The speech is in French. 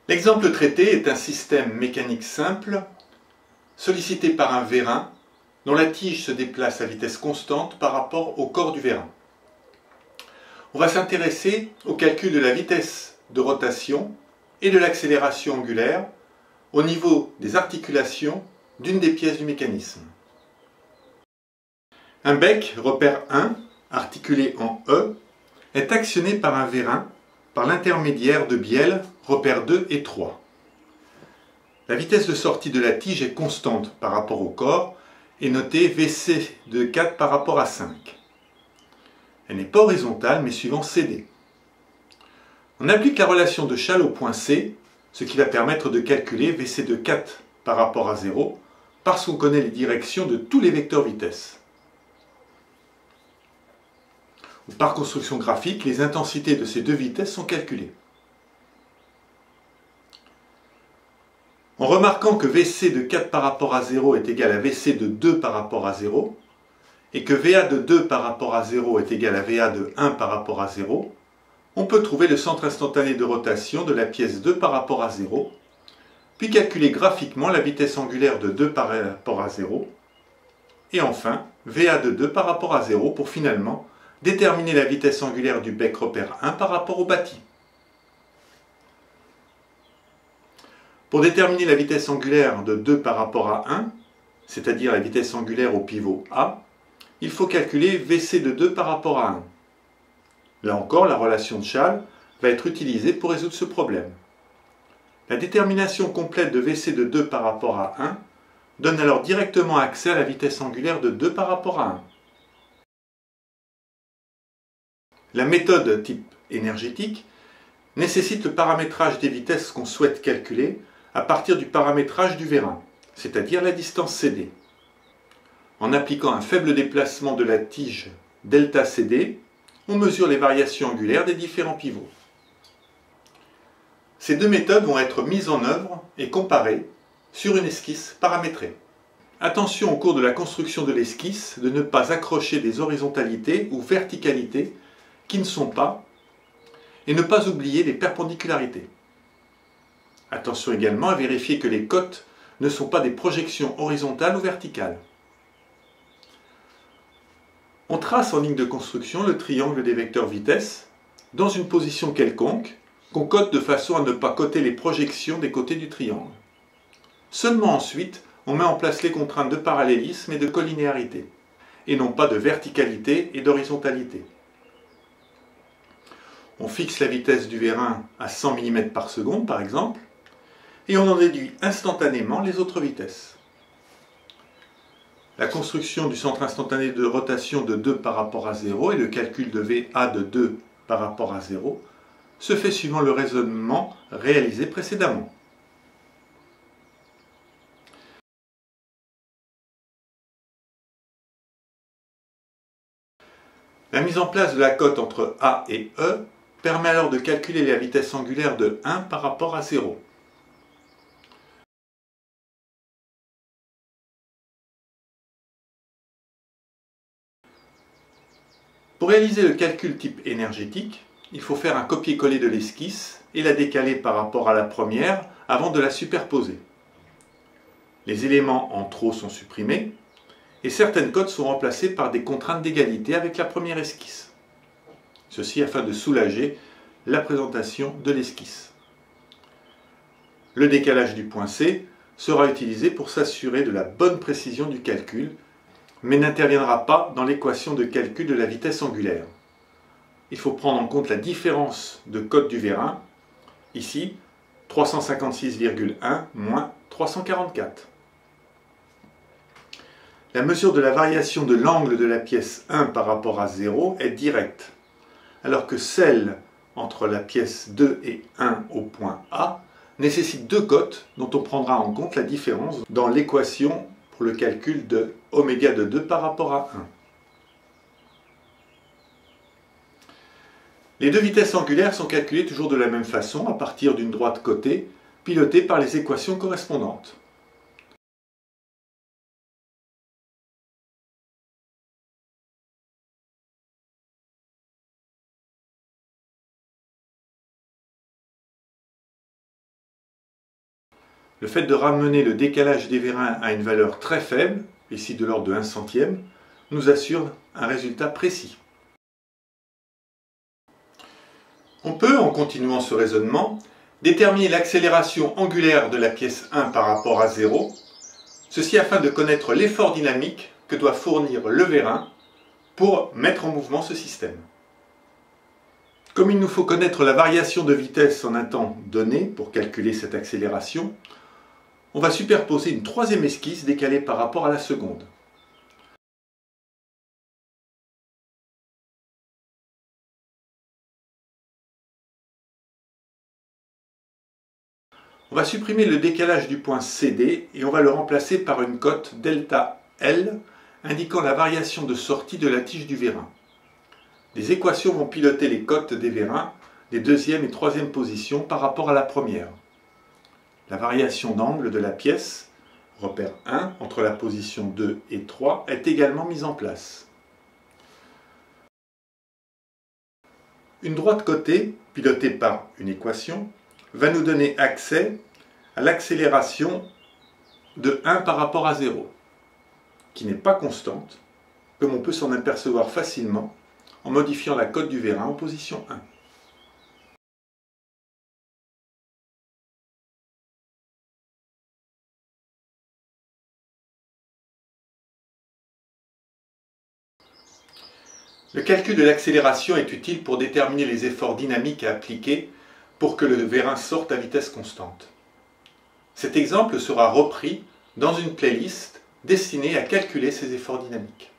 L'exemple traité est un système mécanique simple sollicité par un vérin dont la tige se déplace à vitesse constante par rapport au corps du vérin. On va s'intéresser au calcul de la vitesse de rotation et de l'accélération angulaire au niveau des articulations d'une des pièces du mécanisme. Un bec, repère 1, articulé en E, est actionné par un vérin par l'intermédiaire de bielles, repères 2 et 3. La vitesse de sortie de la tige est constante par rapport au corps et notée Vc de 4 par rapport à 5. Elle n'est pas horizontale mais suivant CD. On applique la relation de Schall au point C, ce qui va permettre de calculer Vc de 4 par rapport à 0 parce qu'on connaît les directions de tous les vecteurs vitesse. Par construction graphique, les intensités de ces deux vitesses sont calculées. En remarquant que Vc de 4 par rapport à 0 est égal à Vc de 2 par rapport à 0, et que Va de 2 par rapport à 0 est égal à Va de 1 par rapport à 0, on peut trouver le centre instantané de rotation de la pièce 2 par rapport à 0, puis calculer graphiquement la vitesse angulaire de 2 par rapport à 0, et enfin Va de 2 par rapport à 0 pour finalement déterminer la vitesse angulaire du bec repère 1 par rapport au bâti. Pour déterminer la vitesse angulaire de 2 par rapport à 1, c'est-à-dire la vitesse angulaire au pivot A, il faut calculer Vc de 2 par rapport à 1. Là encore, la relation de Schall va être utilisée pour résoudre ce problème. La détermination complète de Vc de 2 par rapport à 1 donne alors directement accès à la vitesse angulaire de 2 par rapport à 1. La méthode type énergétique nécessite le paramétrage des vitesses qu'on souhaite calculer à partir du paramétrage du vérin, c'est-à-dire la distance CD. En appliquant un faible déplacement de la tige delta CD, on mesure les variations angulaires des différents pivots. Ces deux méthodes vont être mises en œuvre et comparées sur une esquisse paramétrée. Attention au cours de la construction de l'esquisse de ne pas accrocher des horizontalités ou verticalités qui ne sont pas, et ne pas oublier les perpendicularités. Attention également à vérifier que les côtes ne sont pas des projections horizontales ou verticales. On trace en ligne de construction le triangle des vecteurs vitesse dans une position quelconque qu'on cote de façon à ne pas coter les projections des côtés du triangle. Seulement ensuite, on met en place les contraintes de parallélisme et de collinéarité, et non pas de verticalité et d'horizontalité. On fixe la vitesse du vérin à 100 mm par seconde par exemple, et on en déduit instantanément les autres vitesses. La construction du centre instantané de rotation de 2 par rapport à 0 et le calcul de Va de 2 par rapport à 0 se fait suivant le raisonnement réalisé précédemment. La mise en place de la cote entre A et E permet alors de calculer la vitesse angulaire de 1 par rapport à 0. Pour réaliser le calcul type énergétique, il faut faire un copier-coller de l'esquisse et la décaler par rapport à la première avant de la superposer. Les éléments en trop sont supprimés et certaines cotes sont remplacées par des contraintes d'égalité avec la première esquisse. Ceci afin de soulager la présentation de l'esquisse. Le décalage du point C sera utilisé pour s'assurer de la bonne précision du calcul, mais n'interviendra pas dans l'équation de calcul de la vitesse angulaire. Il faut prendre en compte la différence de cote du vérin, ici 356,1 moins 344. La mesure de la variation de l'angle de la pièce 1 par rapport à 0 est directe, alors que celle entre la pièce 2 et 1 au point A nécessite deux cotes dont on prendra en compte la différence dans l'équation pour le calcul de oméga de 2 par rapport à 1. Les deux vitesses angulaires sont calculées toujours de la même façon à partir d'une droite cotée pilotée par les équations correspondantes. Le fait de ramener le décalage des vérins à une valeur très faible, ici de l'ordre de 1 centième, nous assure un résultat précis. On peut, en continuant ce raisonnement, déterminer l'accélération angulaire de la pièce 1 par rapport à 0, ceci afin de connaître l'effort dynamique que doit fournir le vérin pour mettre en mouvement ce système. Comme il nous faut connaître la variation de vitesse en un temps donné pour calculer cette accélération, on va superposer une troisième esquisse décalée par rapport à la seconde. On va supprimer le décalage du point CD et on va le remplacer par une cote delta L indiquant la variation de sortie de la tige du vérin. Des équations vont piloter les cotes des vérins des deuxième et troisième positions par rapport à la première. La variation d'angle de la pièce, repère 1, entre la position 2 et 3, est également mise en place. Une droite cotée, pilotée par une équation, va nous donner accès à l'accélération de 1 par rapport à 0, qui n'est pas constante, comme on peut s'en apercevoir facilement en modifiant la cote du vérin en position 1. Le calcul de l'accélération est utile pour déterminer les efforts dynamiques à appliquer pour que le vérin sorte à vitesse constante. Cet exemple sera repris dans une playlist destinée à calculer ces efforts dynamiques.